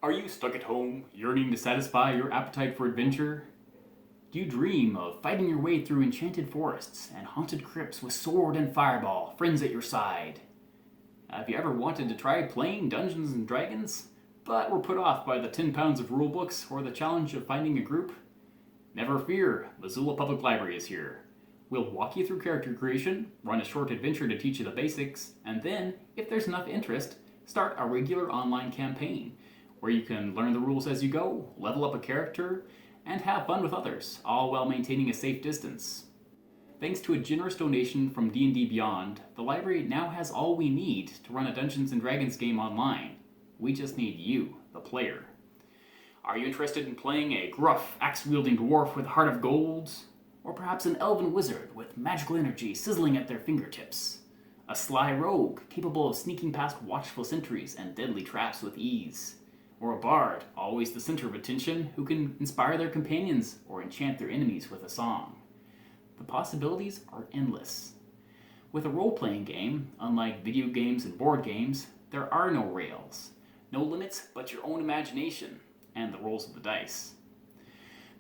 Are you stuck at home, yearning to satisfy your appetite for adventure? Do you dream of fighting your way through enchanted forests and haunted crypts with sword and fireball, friends at your side? Have you ever wanted to try playing Dungeons and Dragons, but were put off by the 10 pounds of rulebooks or the challenge of finding a group? Never fear, Missoula Public Library is here. We'll walk you through character creation, run a short adventure to teach you the basics, and then, if there's enough interest, start a regular online campaign where you can learn the rules as you go, level up a character, and have fun with others, all while maintaining a safe distance. Thanks to a generous donation from D&D Beyond, the library now has all we need to run a Dungeons & Dragons game online. We just need you, the player. Are you interested in playing a gruff, axe-wielding dwarf with a heart of gold? Or perhaps an elven wizard with magical energy sizzling at their fingertips? A sly rogue capable of sneaking past watchful sentries and deadly traps with ease? Or a bard, always the center of attention, who can inspire their companions or enchant their enemies with a song? The possibilities are endless. With a role-playing game, unlike video games and board games, there are no rails. No limits but your own imagination and the rolls of the dice.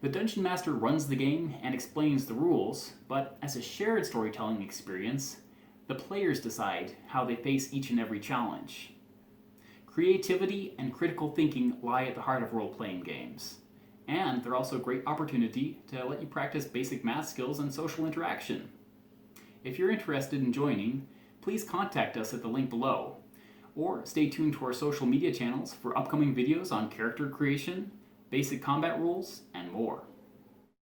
The Dungeon Master runs the game and explains the rules, but as a shared storytelling experience, the players decide how they face each and every challenge. Creativity and critical thinking lie at the heart of role-playing games, and they're also a great opportunity to let you practice basic math skills and social interaction. If you're interested in joining, please contact us at the link below, or stay tuned to our social media channels for upcoming videos on character creation, basic combat rules, and more.